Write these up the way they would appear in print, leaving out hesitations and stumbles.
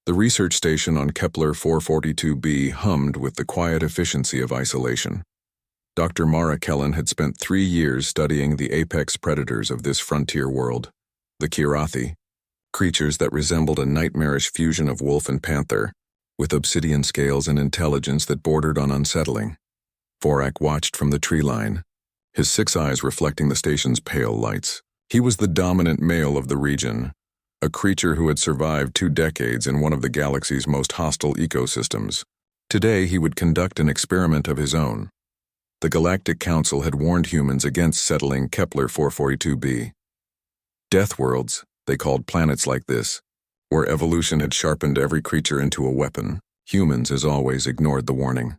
The research station on Kepler 442b hummed with the quiet efficiency of isolation. Dr. Mara Kellen had spent 3 years studying the apex predators of this frontier world, the Kirathi, creatures that resembled a nightmarish fusion of wolf and panther, with obsidian scales and intelligence that bordered on unsettling. Vorak watched from the tree line, his 6 eyes reflecting the station's pale lights. He was the dominant male of the region, a creature who had survived 2 decades in one of the galaxy's most hostile ecosystems. Today he would conduct an experiment of his own. The Galactic Council had warned humans against settling Kepler 442b. Death worlds, they called planets like this, where evolution had sharpened every creature into a weapon. Humans, as always, ignored the warning.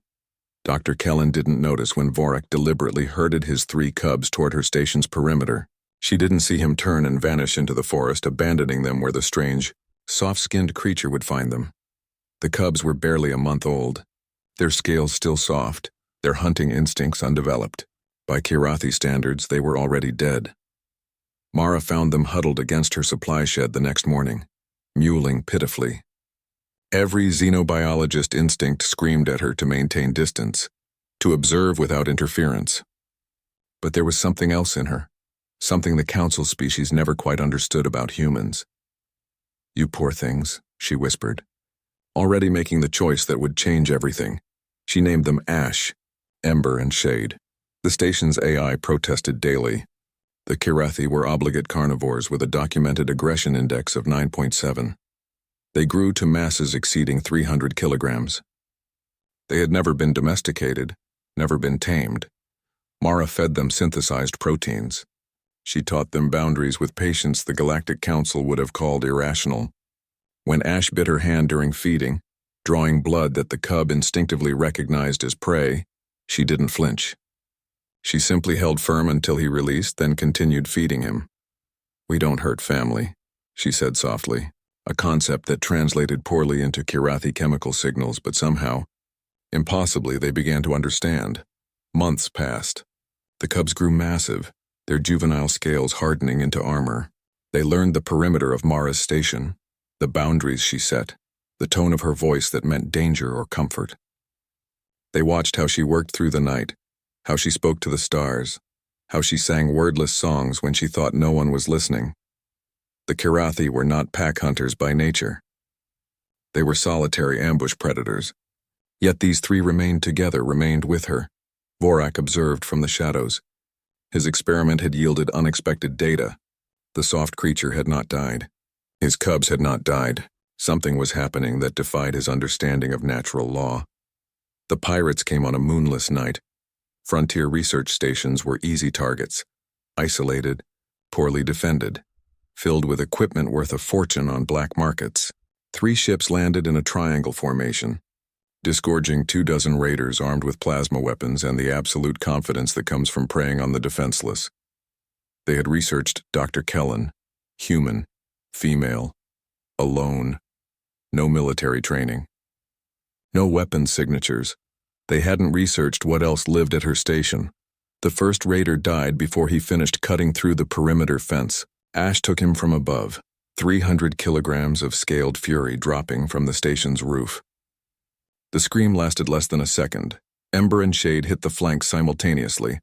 Dr. Kellen didn't notice when Vorak deliberately herded his 3 cubs toward her station's perimeter. She didn't see him turn and vanish into the forest, abandoning them where the strange, soft-skinned creature would find them. The cubs were barely a month old, their scales still soft, their hunting instincts undeveloped. By Kirathi standards, they were already dead. Mara found them huddled against her supply shed the next morning, mewling pitifully. Every xenobiologist instinct screamed at her to maintain distance, to observe without interference. But there was something else in her, something the Council species never quite understood about humans. "You poor things," she whispered, already making the choice that would change everything. She named them Ash, Ember, and Shade. The station's AI protested daily. The Kirathi were obligate carnivores with a documented aggression index of 9.7. They grew to masses exceeding 300 kilograms. They had never been domesticated, never been tamed. Mara fed them synthesized proteins. She taught them boundaries with patience the Galactic Council would have called irrational. When Ash bit her hand during feeding, drawing blood that the cub instinctively recognized as prey, she didn't flinch. She simply held firm until he released, then continued feeding him. "We don't hurt family," she said softly, a concept that translated poorly into Kirathi chemical signals, but somehow, impossibly, they began to understand. Months passed. The cubs grew massive, their juvenile scales hardening into armor. They learned the perimeter of Mara's station, the boundaries she set, the tone of her voice that meant danger or comfort. They watched how she worked through the night, how she spoke to the stars, how she sang wordless songs when she thought no one was listening. The Kirathi were not pack hunters by nature. They were solitary ambush predators. Yet these 3 remained with her. Vorak observed from the shadows. His experiment had yielded unexpected data. The soft creature had not died. His cubs had not died. Something was happening that defied his understanding of natural law. The pirates came on a moonless night. Frontier research stations were easy targets, isolated, poorly defended, filled with equipment worth a fortune on black markets. 3 ships landed in a triangle formation, disgorging 24 raiders armed with plasma weapons and the absolute confidence that comes from preying on the defenseless. They had researched Dr. Kellen, human, female, alone, no military training, no weapons signatures. They hadn't researched what else lived at her station. The first raider died before he finished cutting through the perimeter fence. Ash took him from above, 300 kilograms of scaled fury dropping from the station's roof. The scream lasted less than a second. Ember and Shade hit the flanks simultaneously,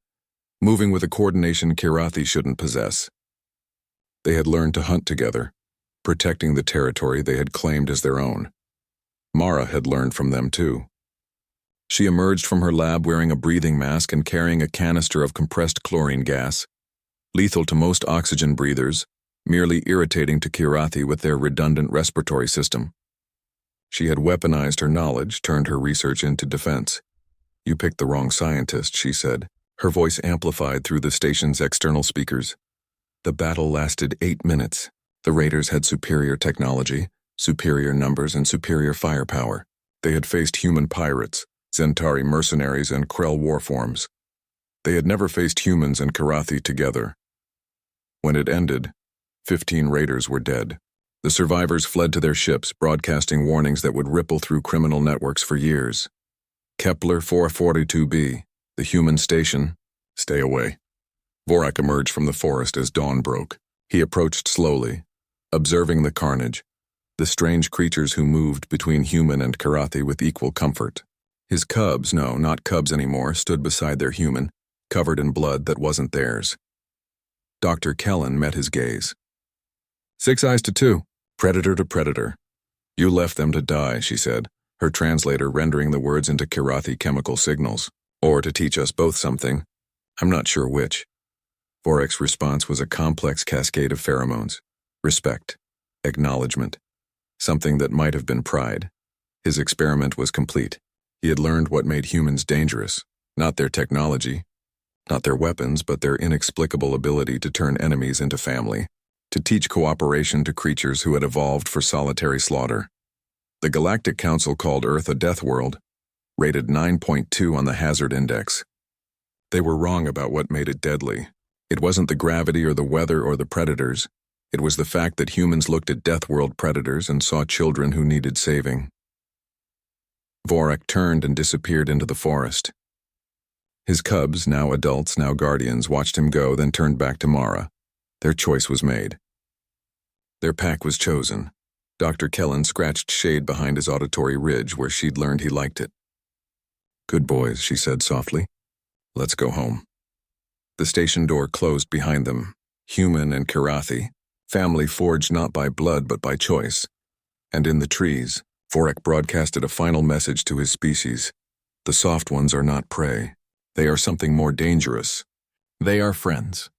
moving with a coordination Kirathi shouldn't possess. They had learned to hunt together, protecting the territory they had claimed as their own. Mara had learned from them too. She emerged from her lab wearing a breathing mask and carrying a canister of compressed chlorine gas, lethal to most oxygen breathers, merely irritating to Kirathi with their redundant respiratory system. She had weaponized her knowledge, turned her research into defense. "You picked the wrong scientist," she said, her voice amplified through the station's external speakers. The battle lasted 8 minutes. The raiders had superior technology, superior numbers, and superior firepower. They had faced human pirates, Zentari mercenaries, and Krell warforms. They had never faced humans and Kirathi together. When it ended, 15 raiders were dead. The survivors fled to their ships, broadcasting warnings that would ripple through criminal networks for years. Kepler 442b, the human station, stay away. Vorak emerged from the forest as dawn broke. He approached slowly, observing the carnage. the strange creatures who moved between human and Kirathi with equal comfort. His cubs, no, not cubs anymore, stood beside their human, covered in blood that wasn't theirs. Dr. Kellen met his gaze. 6 eyes to 2, predator to predator. You left them to die, she said, her translator rendering the words into Kirathi chemical signals. Or to teach us both something. I'm not sure which. Vorek's response was a complex cascade of pheromones. Respect. Acknowledgement. Something that might have been pride. His experiment was complete. He had learned what made humans dangerous. Not their technology. Not their weapons, but their inexplicable ability to turn enemies into family. To teach cooperation to creatures who had evolved for solitary slaughter. The Galactic Council called Earth a death world, rated 9.2 on the hazard index. They were wrong about what made it deadly. It wasn't the gravity or the weather or the predators. It was the fact that humans looked at death world predators and saw children who needed saving. Vorek turned and disappeared into the forest. His cubs, now adults, now guardians, watched him go, then turned back to Mara. Their choice was made. Their pack was chosen. Dr. Kellen scratched shade behind his auditory ridge where she'd learned he liked it. Good boys, she said softly. Let's go home. The station door closed behind them. Human and Kirathi, family forged not by blood but by choice. And in the trees, Vorek broadcasted a final message to his species. The soft ones are not prey. They are something more dangerous. They are friends.